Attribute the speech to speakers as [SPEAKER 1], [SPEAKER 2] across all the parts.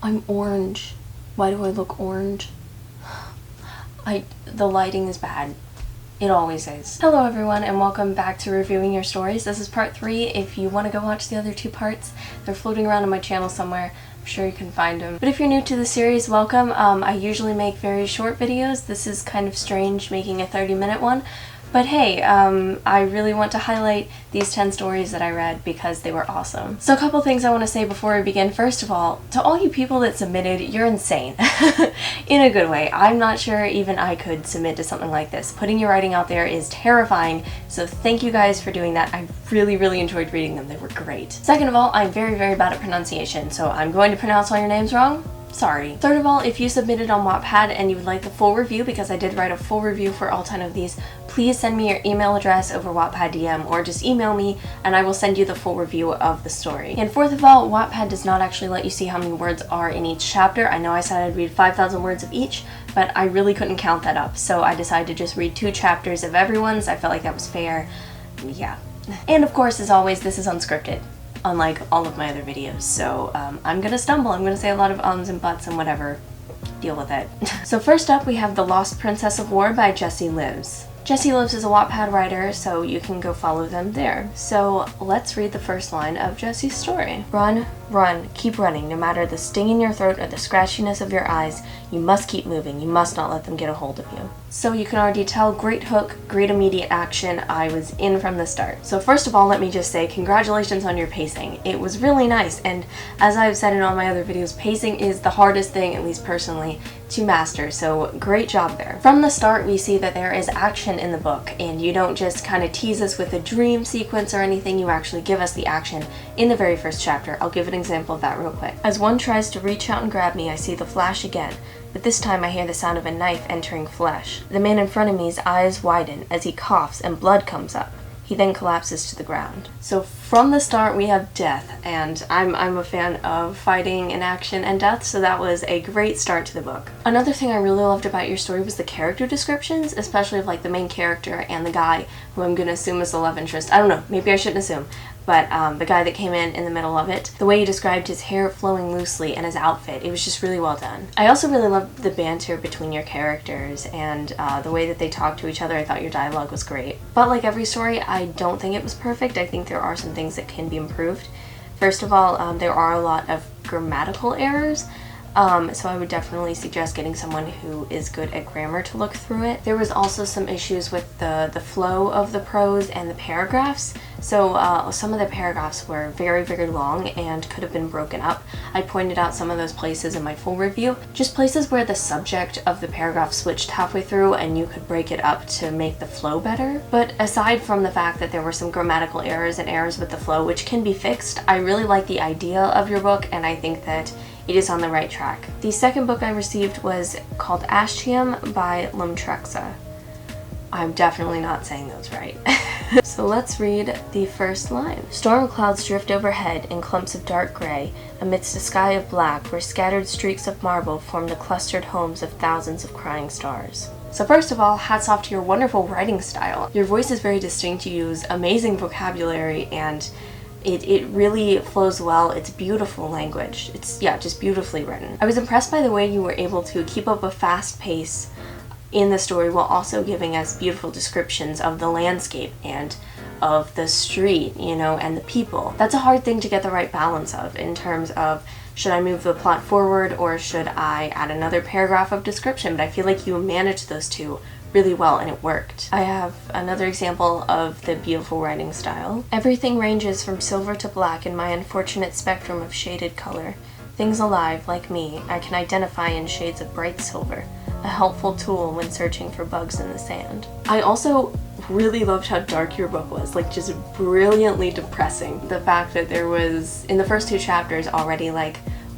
[SPEAKER 1] I'm orange. Why do I look orange? The lighting is bad. It always is. Hello everyone and welcome back to Reviewing Your Stories. This is part 3. If you want to go watch the other 2 parts, they're floating around on my channel somewhere. I'm sure you can find them. But if you're new to the series, welcome. I usually make very short videos. This is kind of strange making a 30-minute one. But hey, I really want to highlight these 10 stories that I read because they were awesome. So a couple things I want to say before we begin. First of all, to all you people that submitted, you're insane. In a good way. I'm not sure even I could submit to something like this. Putting your writing out there is terrifying, so thank you guys for doing that. I really enjoyed reading them. They were great. Second of all, I'm very bad at pronunciation, so I'm going to pronounce all your names wrong. Sorry. Third of all, if you submitted on Wattpad and you would like the full review, because I did write a full review for all 10 of these, please send me your email address over Wattpad DM or just email me and I will send you the full review of the story. And fourth of all, Wattpad does not actually let you see how many words are in each chapter. I know I said I'd read 5,000 words of each, but I really couldn't count that up, so I decided to just read 2 chapters of everyone's. I felt like that was fair. Yeah. And of course, as always, this is unscripted, unlike all of my other videos, so I'm gonna stumble. I'm gonna say a lot of ums and buts and whatever. Deal with it. So first up, we have The Lost Princess of War by Jessie Lives. Jessie Lives is a Wattpad writer, so you can go follow them there. So let's read the first line of Jessie's story. Run, run, keep running. No matter the sting in your throat or the scratchiness of your eyes, you must keep moving. You must not let them get a hold of you. So you can already tell, great hook, great immediate action. I was in from the start. So first of all, let me just say congratulations on your pacing. It was really nice, and as I've said in all my other videos, pacing is the hardest thing, at least personally, to master, so great job there. From the start, we see that there is action in the book, and you don't just kind of tease us with a dream sequence or anything, you actually give us the action in the very first chapter. I'll give an example of that real quick. As one tries to reach out and grab me, I see the flash again, but this time I hear the sound of a knife entering flesh. The man in front of me's eyes widen as he coughs and blood comes up. He then collapses to the ground. So from the start we have death, and I'm a fan of fighting and action and death, so that was a great start to the book. Another thing I really loved about your story was the character descriptions, especially of like the main character and the guy who I'm gonna assume is the love interest. I don't know, maybe I shouldn't assume. But the guy that came in the middle of it, the way he described his hair flowing loosely and his outfit, it was just really well done. I also really loved the banter between your characters and the way that they talked to each other. I thought your dialogue was great. But like every story, I don't think it was perfect. I think there are some things that can be improved. First of all, there are a lot of grammatical errors. So I would definitely suggest getting someone who is good at grammar to look through it. There was also some issues with the flow of the prose and the paragraphs. So some of the paragraphs were very long and could have been broken up. I pointed out some of those places in my full review. Just places where the subject of the paragraph switched halfway through and you could break it up to make the flow better. But aside from the fact that there were some grammatical errors and errors with the flow, which can be fixed, I really like the idea of your book and I think that it is on the right track. The second book I received was called Ashtium by Blanchard. I'm definitely not saying those right. So let's read the first line. Storm clouds drift overhead in clumps of dark gray, amidst a sky of black where scattered streaks of marble form the clustered homes of thousands of crying stars. So first of all, hats off to your wonderful writing style. Your voice is very distinct, you use amazing vocabulary, and it really flows well. It's beautiful language. It's, yeah, just beautifully written. I was impressed by the way you were able to keep up a fast pace in the story while also giving us beautiful descriptions of the landscape and of the street, you know, and the people. That's a hard thing to get the right balance of in terms of, should I move the plot forward or should I add another paragraph of description? But I feel like you managed those two really well and it worked. I have another example of the beautiful writing style. Everything ranges from silver to black in my unfortunate spectrum of shaded color. Things alive, like me, I can identify in shades of bright silver, a helpful tool when searching for bugs in the sand. I also really loved how dark your book was, like just brilliantly depressing. The fact that there was, in the first 2 chapters already, like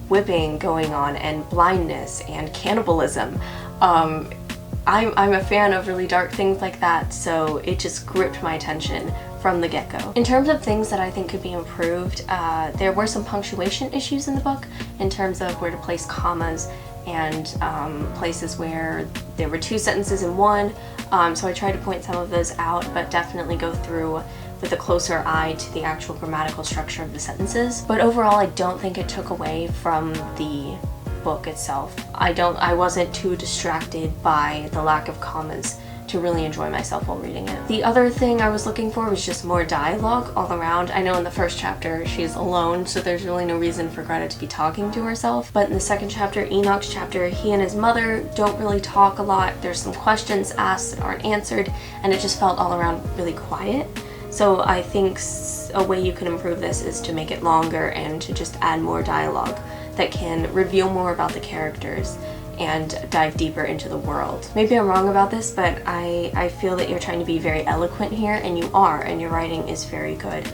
[SPEAKER 1] whipping going on and blindness and cannibalism. I'm a fan of really dark things like that, so it just gripped my attention from the get-go. In terms of things that I think could be improved, there were some punctuation issues in the book in terms of where to place commas and places where there were 2 sentences in one, so I tried to point some of those out, but definitely go through with a closer eye to the actual grammatical structure of the sentences. But overall, I don't think it took away from the book itself. I wasn't too distracted by the lack of commas to really enjoy myself while reading it. The other thing I was looking for was just more dialogue all around. I know in the first chapter she's alone, so there's really no reason for Greta to be talking to herself. But in the second chapter, Enoch's chapter, he and his mother don't really talk a lot. There's some questions asked that aren't answered, and it just felt all around really quiet. So I think a way you can improve this is to make it longer and to just add more dialogue that can reveal more about the characters and dive deeper into the world. Maybe I'm wrong about this, but I feel that you're trying to be very eloquent here, and you are, and your writing is very good.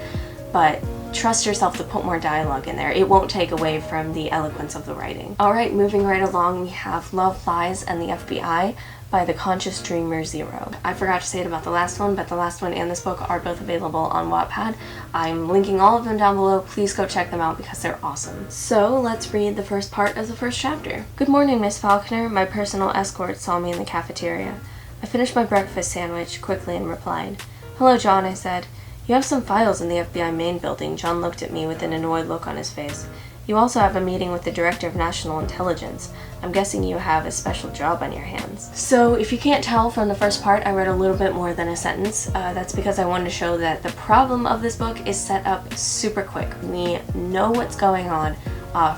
[SPEAKER 1] But trust yourself to put more dialogue in there. It won't take away from the eloquence of the writing. Alright, moving right along, we have Love, Lies, and the FBI by The Conscious Dreamer Zero. I forgot to say it about the last one, but the last one and this book are both available on Wattpad. I'm linking all of them down below. Please go check them out because they're awesome. So let's read the first part of the first chapter. Good morning, Miss Faulkner. My personal escort saw me in the cafeteria. I finished my breakfast sandwich quickly and replied. Hello, John, I said. You have some files in the FBI main building. John looked at me with an annoyed look on his face. You also have a meeting with the Director of National Intelligence. I'm guessing you have a special job on your hands. So if you can't tell from the first part, I read a little bit more than a sentence. That's because I wanted to show that the problem of this book is set up super quick. We know what's going on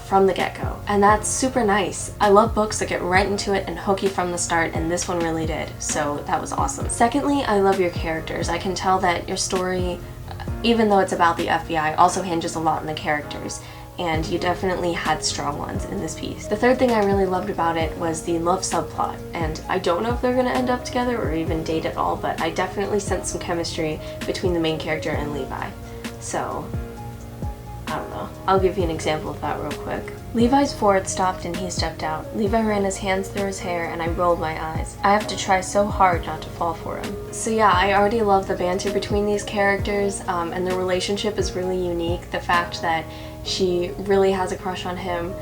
[SPEAKER 1] from the get-go. And that's super nice. I love books that get right into it and hook you from the start, and this one really did. So that was awesome. Secondly, I love your characters. I can tell that your story, even though it's about the FBI, also hinges a lot on the characters. And you definitely had strong ones in this piece. The third thing I really loved about it was the love subplot, and I don't know if they're gonna end up together or even date at all, but I definitely sensed some chemistry between the main character and Levi. So, I don't know. I'll give you an example of that real quick. Levi's Ford stopped and he stepped out. Levi ran his hands through his hair and I rolled my eyes. I have to try so hard not to fall for him. So yeah, I already love the banter between these characters, and their relationship is really unique. The fact that she really has a crush on him,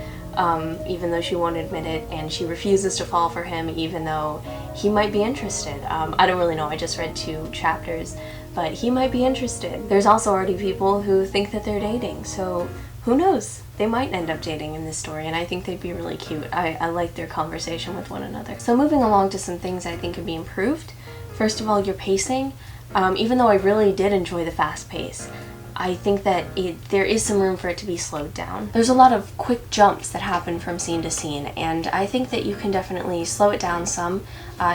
[SPEAKER 1] even though she won't admit it, and she refuses to fall for him even though he might be interested. I don't really know, I just read 2 chapters, but he might be interested. There's also already people who think that they're dating, so who knows? They might end up dating in this story, and I think they'd be really cute. I like their conversation with one another. So moving along to some things I think could be improved. First of all, your pacing. Even though I really did enjoy the fast pace, I think that there is some room for it to be slowed down. There's a lot of quick jumps that happen from scene to scene, and I think that you can definitely slow it down some,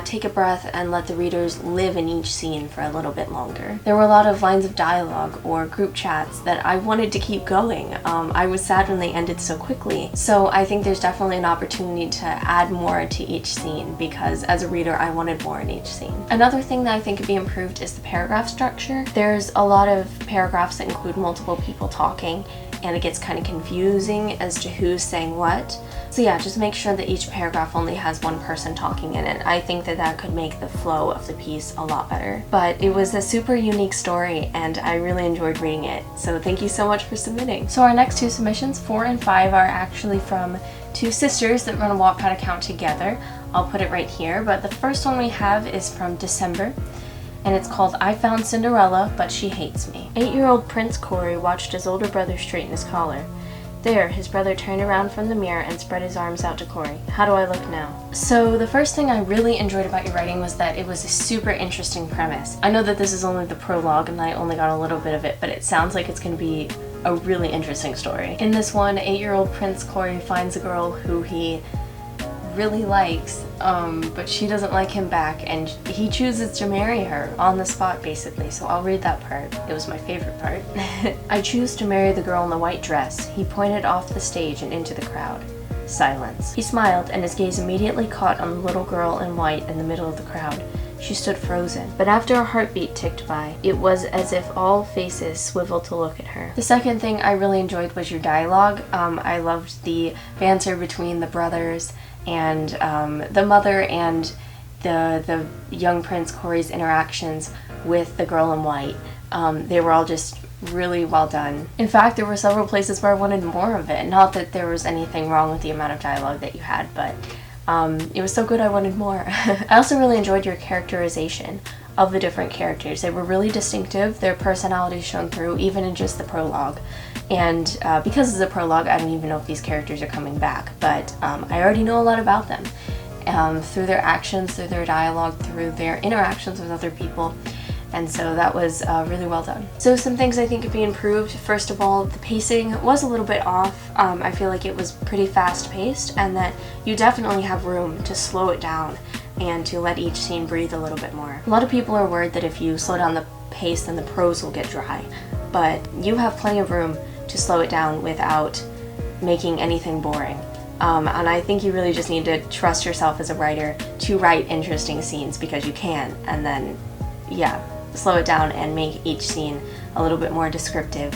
[SPEAKER 1] take a breath, and let the readers live in each scene for a little bit longer. There were a lot of lines of dialogue or group chats that I wanted to keep going. I was sad when they ended so quickly, so I think there's definitely an opportunity to add more to each scene because as a reader I wanted more in each scene. Another thing that I think could be improved is the paragraph structure. There's a lot of paragraphs that include multiple people talking, and it gets kind of confusing as to who's saying what. So yeah, just make sure that each paragraph only has one person talking in it. I think that that could make the flow of the piece a lot better. But it was a super unique story and I really enjoyed reading it. So thank you so much for submitting. So our next 2 submissions, 4 and 5, are actually from 2 sisters that run a Wattpad account together. I'll put it right here, but the first one we have is from December, and it's called I Found Cinderella, But She Hates Me. 8-year-old Prince Corey watched his older brother straighten his collar. There, his brother turned around from the mirror and spread his arms out to Corey. How do I look now? So the first thing I really enjoyed about your writing was that it was a super interesting premise. I know that this is only the prologue and I only got a little bit of it, but it sounds like it's going to be a really interesting story. In this one, 8-year-old Prince Corey finds a girl who he really likes, but she doesn't like him back, and he chooses to marry her on the spot basically, so I'll read that part. It was my favorite part. I choose to marry the girl in the white dress. He pointed off the stage and into the crowd. Silence. He smiled, and his gaze immediately caught on the little girl in white in the middle of the crowd. She stood frozen, but after a heartbeat ticked by, it was as if all faces swiveled to look at her. The second thing I really enjoyed was your dialogue. I loved the banter between the brothers and the mother and the young Prince Corey's interactions with the girl in white. They were all just really well done. In fact, there were several places where I wanted more of it. Not that there was anything wrong with the amount of dialogue that you had, but it was so good I wanted more. I also really enjoyed your characterization. of the different characters. They were really distinctive. Their personalities shone through even in just the prologue. And because of the prologue, I don't even know if these characters are coming back, but I already know a lot about them. Through their actions, through their dialogue, through their interactions with other people. And so that was really well done. So some things I think could be improved. First of all, the pacing was a little bit off. I feel like it was pretty fast paced, and that you definitely have room to slow it down and to let each scene breathe a little bit more. A lot of people are worried that if you slow down the pace, then the prose will get dry, but you have plenty of room to slow it down without making anything boring. And I think you really just need to trust yourself as a writer to write interesting scenes, because you can, and then, yeah, slow it down and make each scene a little bit more descriptive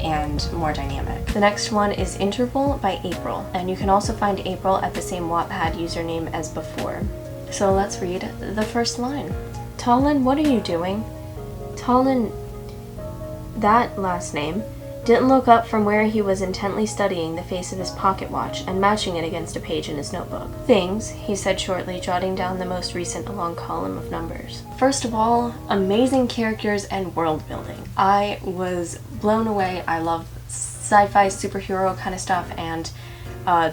[SPEAKER 1] and more dynamic. The next one is Interval by April, and you can also find April at the same Wattpad username as before. So let's read the first line. Talon, what are you doing? Talon, that last name, didn't look up from where he was intently studying the face of his pocket watch and matching it against a page in his notebook. Things, he said shortly, jotting down the most recent long column of numbers. First of all, amazing characters and world building. I was blown away. I love sci-fi superhero kind of stuff, and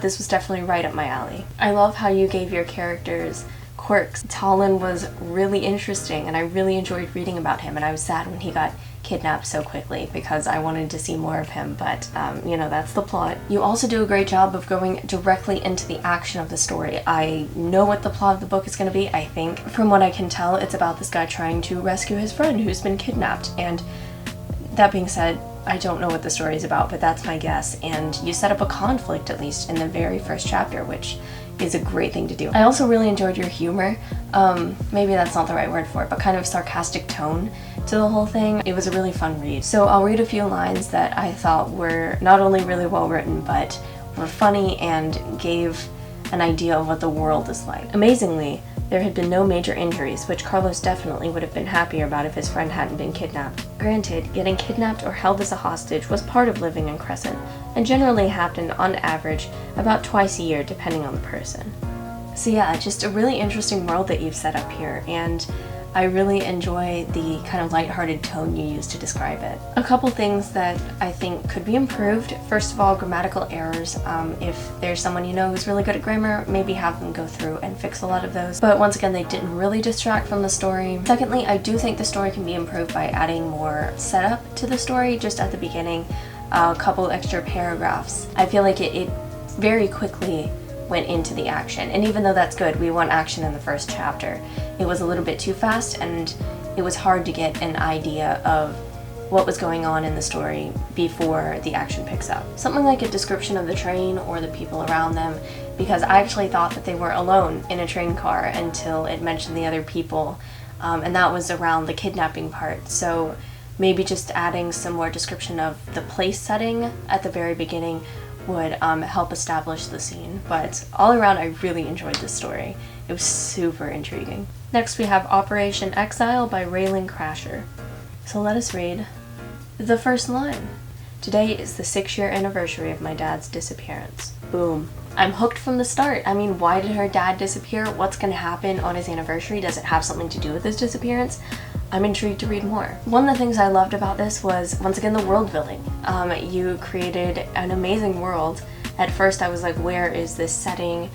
[SPEAKER 1] this was definitely right up my alley. I love how you gave your characters quirks. Talon was really interesting, and I really enjoyed reading about him, and I was sad when he got kidnapped so quickly because I wanted to see more of him, but you know, that's the plot. You also do a great job of going directly into the action of the story. I know what the plot of the book is going to be. I think from what I can tell, it's about this guy trying to rescue his friend who's been kidnapped, and that being said, I don't know what the story is about, but that's my guess. And you set up a conflict, at least in the very first chapter, which is a great thing to do. I also really enjoyed your humor. Maybe that's not the right word for it, but kind of sarcastic tone to the whole thing. It was a really fun read. So I'll read a few lines that I thought were not only really well written, but were funny and gave an idea of what the world is like. Amazingly, there had been no major injuries, which Carlos definitely would have been happier about if his friend hadn't been kidnapped. Granted, getting kidnapped or held as a hostage was part of living in Crescent, and generally happened on average about twice a year depending on the person. So yeah, just a really interesting world that you've set up here, and I really enjoy the kind of lighthearted tone you use to describe it. A couple things that I think could be improved. First of all, grammatical errors. If there's someone you know who's really good at grammar, maybe have them go through and fix a lot of those. But once again, they didn't really distract from the story. Secondly, I do think the story can be improved by adding more setup to the story just at the beginning. A couple extra paragraphs. I feel like it very quickly went into the action, and even though that's good, we want action in the first chapter, it was a little bit too fast, and it was hard to get an idea of what was going on in the story before the action picks up. Something like a description of the train or the people around them, because I actually thought that they were alone in a train car until it mentioned the other people, and that was around the kidnapping part. So maybe just adding some more description of the place setting at the very beginning would help establish the scene. But all around, I really enjoyed this story. It was super intriguing. Next we have Operation Exile by Raylan Crasher. So let us read the first line. Today is the 6-year anniversary of my dad's disappearance. Boom. I'm hooked from the start. I mean, why did her dad disappear? What's gonna happen on his anniversary? Does it have something to do with his disappearance? I'm intrigued to read more. One of the things I loved about this was, once again, the world building. You created an amazing world. At first I was like, where is this setting?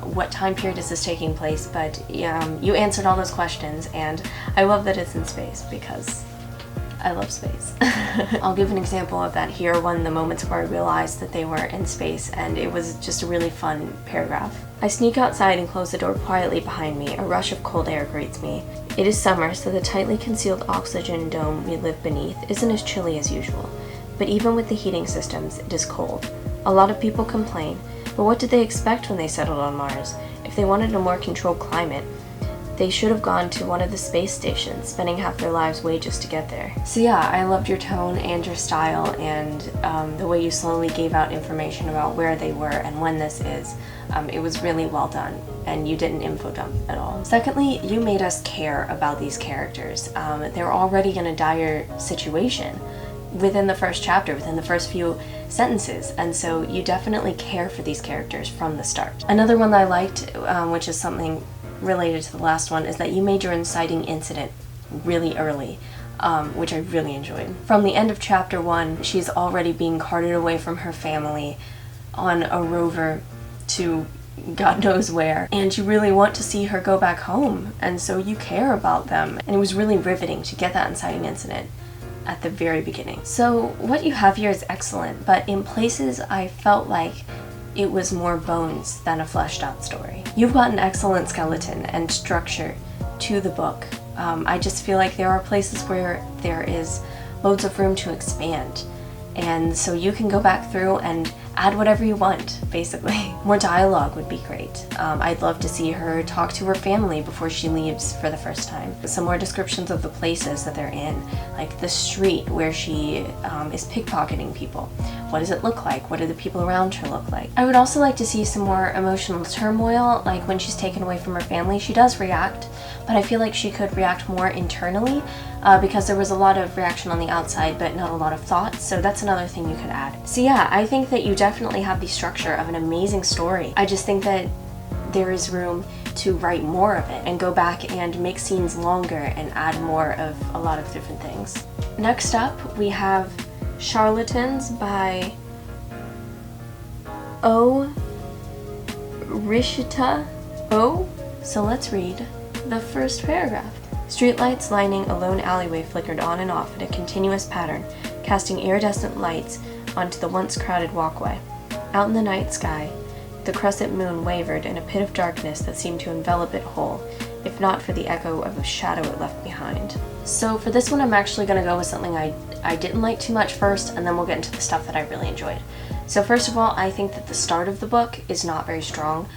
[SPEAKER 1] What time period is this taking place? But you answered all those questions, and I love that it's in space because I love space. I'll give an example of that here, one of the moments where I realized that they were in space, and it was just a really fun paragraph. I sneak outside and close the door quietly behind me. A rush of cold air greets me. It is summer, so the tightly concealed oxygen dome we live beneath isn't as chilly as usual. But even with the heating systems, it is cold. A lot of people complain, but what did they expect when they settled on Mars? If they wanted a more controlled climate, they should have gone to one of the space stations, spending half their lives' wages to get there. So yeah, I loved your tone and your style, and the way you slowly gave out information about where they were and when this is. It was really well done, and you didn't info dump at all. Secondly, you made us care about these characters. They're already in a dire situation within the first chapter, within the first few sentences, and so you definitely care for these characters from the start. Another one that I liked, which is something related to the last one is that you made your inciting incident really early, which I really enjoyed. From the end of chapter 1, she's already being carted away from her family on a rover to God knows where, and you really want to see her go back home, and so you care about them. And it was really riveting to get that inciting incident at the very beginning. So what you have here is excellent, but in places I felt like it was more bones than a fleshed out story. You've got an excellent skeleton and structure to the book. I just feel like there are places where there is loads of room to expand, and so you can go back through and add whatever you want, basically. More dialogue would be great. I'd love to see her talk to her family before she leaves for the first time. Some more descriptions of the places that they're in, like the street where she is pickpocketing people. What does it look like? What do the people around her look like? I would also like to see some more emotional turmoil, like when she's taken away from her family. She does react, but I feel like she could react more internally because there was a lot of reaction on the outside, but not a lot of thought, so that's another thing you could add. So yeah, I think that you definitely have the structure of an amazing story. I just think that there is room to write more of it and go back and make scenes longer and add more of a lot of different things. Next up, we have Charlatans by O. Rishita O. So let's read the first paragraph. Streetlights lining a lone alleyway flickered on and off in a continuous pattern, casting iridescent lights onto the once crowded walkway. Out in the night sky, the crescent moon wavered in a pit of darkness that seemed to envelop it whole, if not for the echo of a shadow it left behind. So for this one, I'm actually going to go with something I didn't like too much first, and then we'll get into the stuff that I really enjoyed. So first of all, I think that the start of the book is not very strong.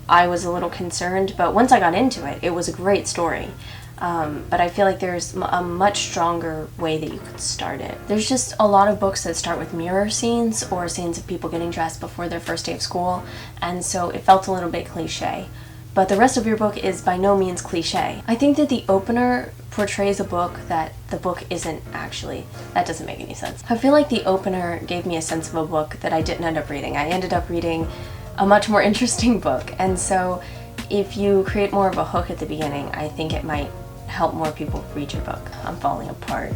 [SPEAKER 1] I was a little concerned, but once I got into it, it was a great story. But I feel like there's a much stronger way that you could start it. There's just a lot of books that start with mirror scenes or scenes of people getting dressed before their first day of school, and so it felt a little bit cliche. But the rest of your book is by no means cliche. I think that the opener portrays a book that the book isn't actually. That doesn't make any sense. I feel like the opener gave me a sense of a book that I didn't end up reading. I ended up reading a much more interesting book, and so if you create more of a hook at the beginning, I think it might help more people read your book. I'm falling apart.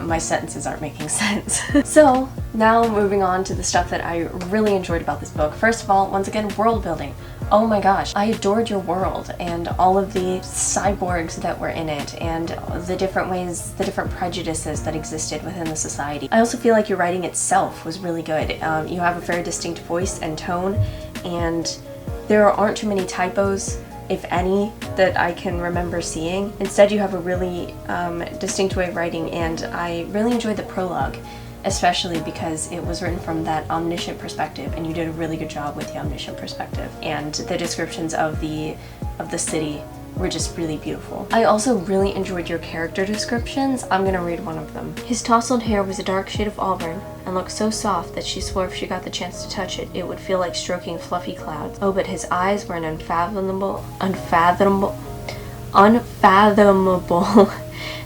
[SPEAKER 1] My sentences aren't making sense. So now moving on to the stuff that I really enjoyed about this book. First of all, once again, world building. Oh my gosh, I adored your world and all of the cyborgs that were in it and the different ways, the different prejudices that existed within the society. I also feel like your writing itself was really good. You have a very distinct voice and tone, and there aren't too many typos, if any, that I can remember seeing. Instead, you have a really distinct way of writing, and I really enjoyed the prologue, especially because it was written from that omniscient perspective, and you did a really good job with the omniscient perspective. And the descriptions of the city were just really beautiful. I also really enjoyed your character descriptions. I'm gonna read one of them. His tousled hair was a dark shade of auburn and looked so soft that she swore if she got the chance to touch it, it would feel like stroking fluffy clouds. Oh, but his eyes were an unfathomable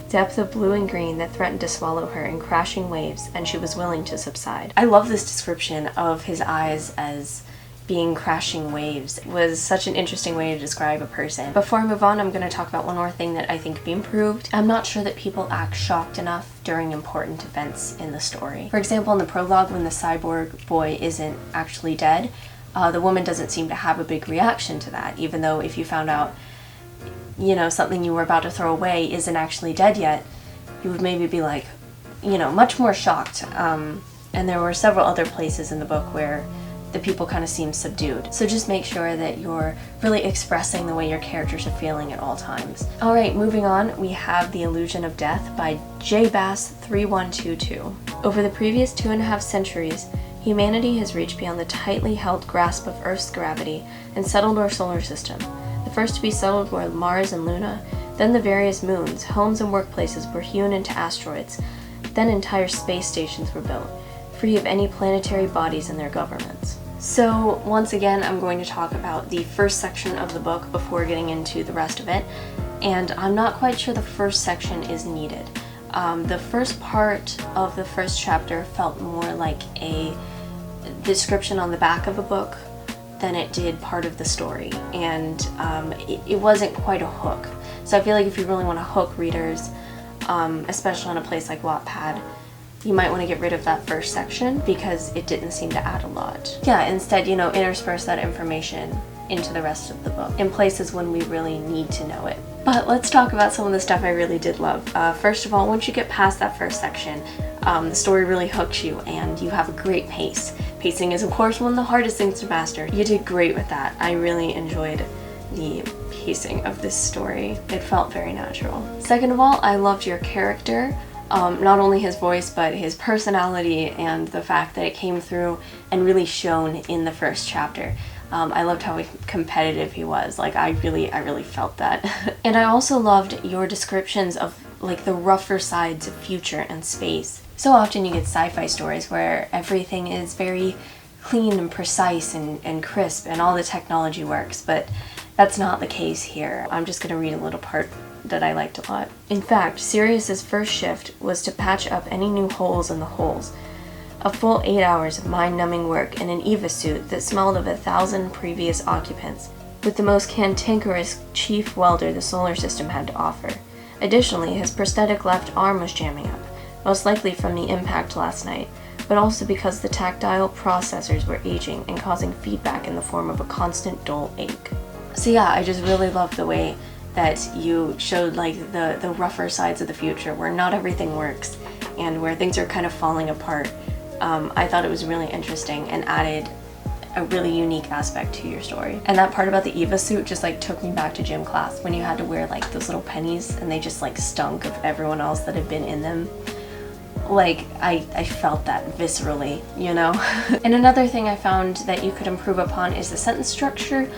[SPEAKER 1] depth of blue and green that threatened to swallow her in crashing waves, and she was willing to subside. I love this description of his eyes as being crashing waves. It was such an interesting way to describe a person. Before I move on, I'm going to talk about one more thing that I think could be improved. I'm not sure that people act shocked enough during important events in the story. For example, in the prologue, when the cyborg boy isn't actually dead, the woman doesn't seem to have a big reaction to that, even though if you found out, you know, something you were about to throw away isn't actually dead yet, you would maybe be like, you know, much more shocked. And there were several other places in the book where the people kind of seem subdued. So just make sure that you're really expressing the way your characters are feeling at all times. Alright, moving on, we have The Illusion of Death by J. Bass 3122. Over the previous 2.5 centuries, humanity has reached beyond the tightly held grasp of Earth's gravity and settled our solar system. The first to be settled were Mars and Luna, then the various moons, homes and workplaces were hewn into asteroids, then entire space stations were built, free of any planetary bodies and their governments. So once again, I'm going to talk about the first section of the book before getting into the rest of it, and I'm not quite sure the first section is needed. The first part of the first chapter felt more like a description on the back of a book than it did part of the story, and it wasn't quite a hook. So I feel like if you really want to hook readers, especially on a place like Wattpad, you might want to get rid of that first section because it didn't seem to add a lot. Yeah, instead, you know, intersperse that information into the rest of the book in places when we really need to know it. But let's talk about some of the stuff I really did love. First of all, once you get past that first section, the story really hooks you and you have a great pace. Pacing is of course one of the hardest things to master. You did great with that. I really enjoyed the pacing of this story. It felt very natural. Second of all, I loved your character. Not only his voice, but his personality and the fact that it came through and really shone in the first chapter. I loved how competitive he was. Like, I really felt that. And I also loved your descriptions of like the rougher sides of future and space. So often you get sci-fi stories where everything is very clean and precise and crisp and all the technology works, but that's not the case here. I'm just gonna read a little part that I liked a lot. In fact, Sirius's first shift was to patch up any new holes in the holes. A full 8 hours of mind-numbing work in an EVA suit that smelled of 1,000 previous occupants, with the most cantankerous chief welder the solar system had to offer. Additionally, his prosthetic left arm was jamming up, most likely from the impact last night, but also because the tactile processors were aging and causing feedback in the form of a constant dull ache. So yeah, I just really loved the way that you showed like the rougher sides of the future where not everything works and where things are kind of falling apart. I thought it was really interesting and added a really unique aspect to your story. And that part about the EVA suit just like took me back to gym class when you had to wear like those little pennies and they just like stunk of everyone else that had been in them. Like, I felt that viscerally, you know? And another thing I found that you could improve upon is the sentence structure.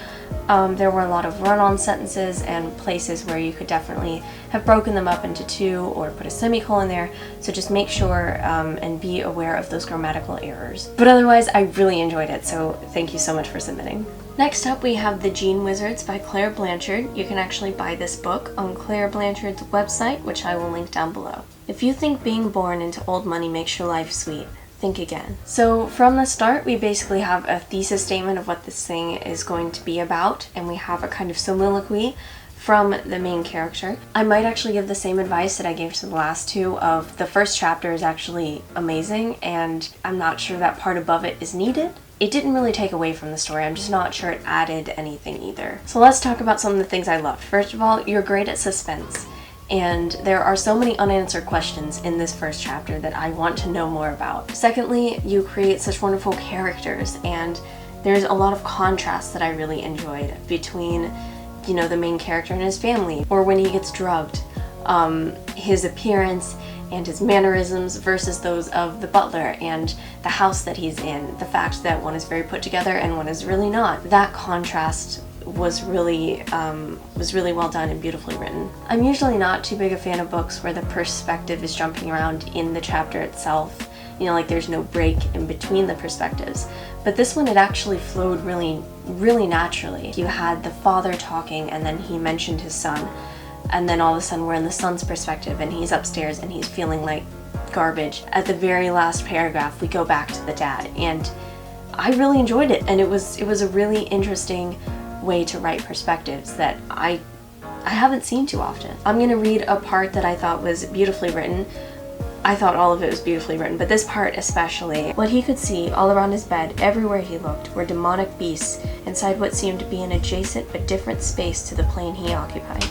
[SPEAKER 1] There were a lot of run-on sentences and places where you could definitely have broken them up into two or put a semicolon there, so just make sure and be aware of those grammatical errors. But otherwise, I really enjoyed it, so thank you so much for submitting. Next up, we have The Gene Wizards by Clare Blanchard. You can actually buy this book on Clare Blanchard's website, which I will link down below. If you think being born into old money makes your life sweet, think again. So from the start, we basically have a thesis statement of what this thing is going to be about, and we have a kind of soliloquy from the main character. I might actually give the same advice that I gave to the last two of the first chapter is actually amazing, and I'm not sure that part above it is needed. It didn't really take away from the story, I'm just not sure it added anything either. So let's talk about some of the things I loved. First of all, you're great at suspense. And there are so many unanswered questions in this first chapter that I want to know more about. Secondly, you create such wonderful characters, and there's a lot of contrast that I really enjoyed between, you know, the main character and his family, or when he gets drugged, his appearance and his mannerisms versus those of the butler and the house that he's in. The fact that one is very put together and one is really not. That contrast was really well done and beautifully written. I'm usually not too big a fan of books where the perspective is jumping around in the chapter itself. You know, like there's no break in between the perspectives. But this one, it actually flowed really naturally. You had the father talking and then he mentioned his son. And then all of a sudden we're in the son's perspective and he's upstairs and he's feeling like garbage. At the very last paragraph, we go back to the dad. And I really enjoyed it. And it was a really interesting way to write perspectives that I haven't seen too often. I'm gonna read a part that I thought was beautifully written. I thought all of it was beautifully written, but this part especially. What he could see all around his bed, everywhere he looked, were demonic beasts inside what seemed to be an adjacent but different space to the plane he occupied,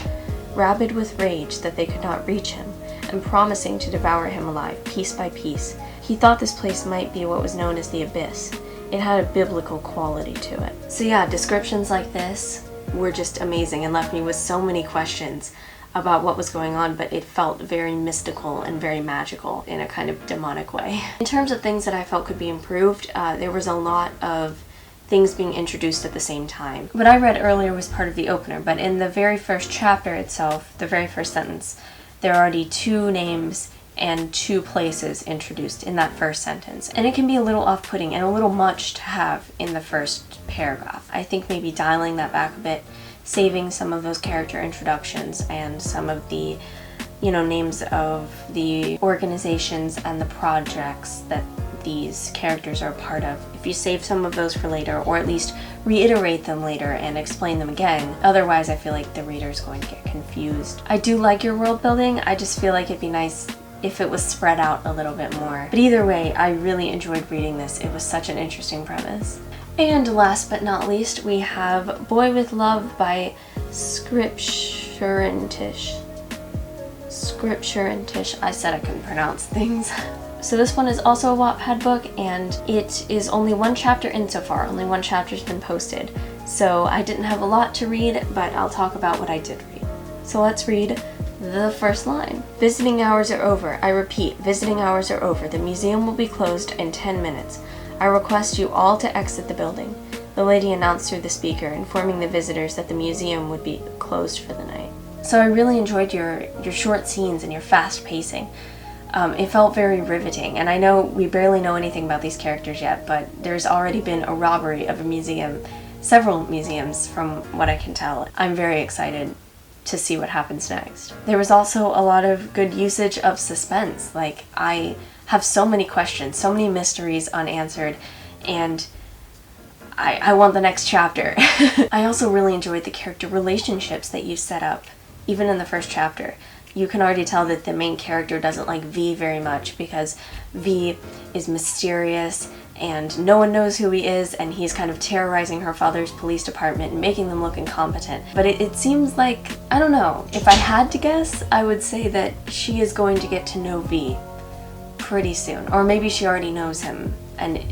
[SPEAKER 1] rabid with rage that they could not reach him, and promising to devour him alive, piece by piece. He thought this place might be what was known as the Abyss. It had a biblical quality to it. So yeah, descriptions like this were just amazing and left me with so many questions about what was going on, but it felt very mystical and very magical in a kind of demonic way. In terms of things that I felt could be improved, there was a lot of things being introduced at the same time. What I read earlier was part of the opener, but in the very first chapter itself, the very first sentence, there are already 2 names and 2 places introduced in that first sentence. And it can be a little off-putting and a little much to have in the first paragraph. I think maybe dialing that back a bit, saving some of those character introductions and some of the, you know, names of the organizations and the projects that these characters are a part of, if you save some of those for later, or at least reiterate them later and explain them again. Otherwise, I feel like the reader's going to get confused. I do like your world building, I just feel like it'd be nice if it was spread out a little bit more. But either way, I really enjoyed reading this. It was such an interesting premise. And last but not least, we have Boy with Love by Scripturentish. I said I couldn't pronounce things. So this one is also a Wattpad book, and it is only one chapter in so far. Only one chapter's been posted. So I didn't have a lot to read, but I'll talk about what I did read. So let's read the first line. Visiting hours are over. I repeat, visiting hours are over. The museum will be closed in 10 minutes. I request you all to exit the building. The lady announced through the speaker, informing the visitors that the museum would be closed for the night. So I really enjoyed your short scenes and your fast pacing. It felt very riveting, and I know we barely know anything about these characters yet, but there's already been a robbery of a museum, several museums from what I can tell. I'm very excited to see what happens next. There was also a lot of good usage of suspense. Like, I have so many questions, so many mysteries unanswered, and I want the next chapter. I also really enjoyed the character relationships that you set up, even in the first chapter. You can already tell that the main character doesn't like V very much because V is mysterious and no one knows who he is, and he's kind of terrorizing her father's police department and making them look incompetent. But it seems like, I don't know, if I had to guess, I would say that she is going to get to know V pretty soon. Or maybe she already knows him and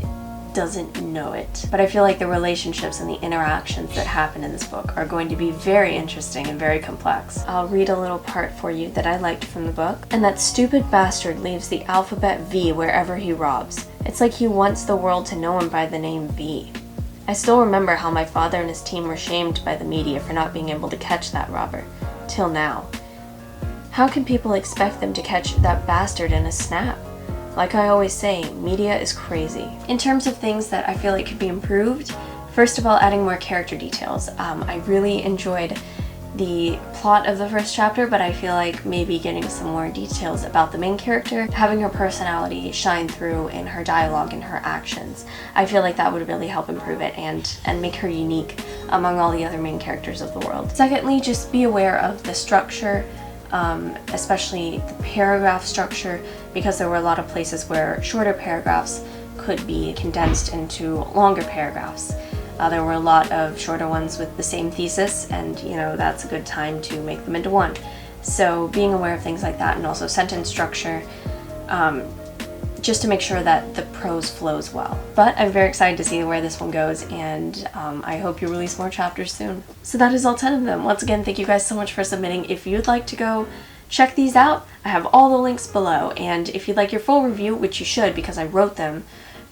[SPEAKER 1] doesn't know it. But I feel like the relationships and the interactions that happen in this book are going to be very interesting and very complex. I'll read a little part for you that I liked from the book. And that stupid bastard leaves the alphabet V wherever he robs. It's like he wants the world to know him by the name V. I still remember how my father and his team were shamed by the media for not being able to catch that robber. Till now. How can people expect them to catch that bastard in a snap? Like I always say, media is crazy. In terms of things that I feel like could be improved, first of all, adding more character details. I really enjoyed the plot of the first chapter, but I feel like maybe getting some more details about the main character, having her personality shine through in her dialogue and her actions. I feel like that would really help improve it and make her unique among all the other main characters of the world. Secondly, just be aware of the structure, especially the paragraph structure, because there were a lot of places where shorter paragraphs could be condensed into longer paragraphs. There were a lot of shorter ones with the same thesis, and you know, that's a good time to make them into one. So being aware of things like that, and also sentence structure, just to make sure that the prose flows well. But I'm very excited to see where this one goes, and I hope you release more chapters soon. So that is all 10 of them. Once again, thank you guys so much for submitting. If you'd like to go check these out, I have all the links below, and if you'd like your full review, which you should because I wrote them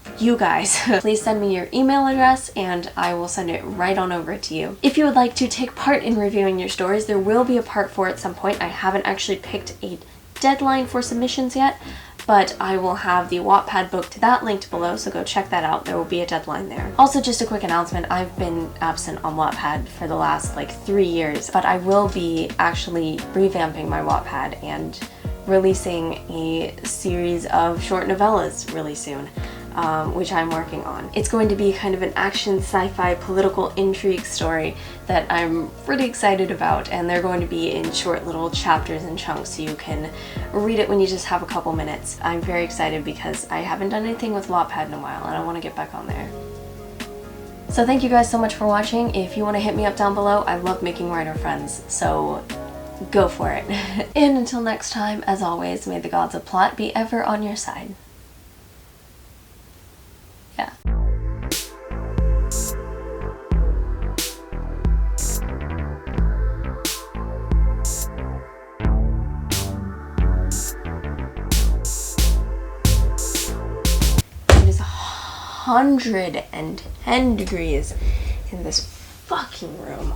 [SPEAKER 1] for you guys, please send me your email address and I will send it right on over to you. If you would like to take part in reviewing your stories, there will be a part 4 at some point. I haven't actually picked a deadline for submissions yet, but I will have the Wattpad book to that linked below, so go check that out. There will be a deadline there. Also, just a quick announcement, I've been absent on Wattpad for the last 3 years, but I will be actually revamping my Wattpad and releasing a series of short novellas really soon, which I'm working on. It's going to be kind of an action sci-fi political intrigue story that I'm pretty excited about, and they're going to be in short little chapters and chunks so you can read it when you just have a couple minutes. I'm very excited because I haven't done anything with Wattpad in a while and I want to get back on there. So thank you guys so much for watching. If you want to hit me up down below, I love making writer friends, so go for it. And until next time, as always, may the gods of plot be ever on your side. Yeah. It is 110 degrees in this fucking room.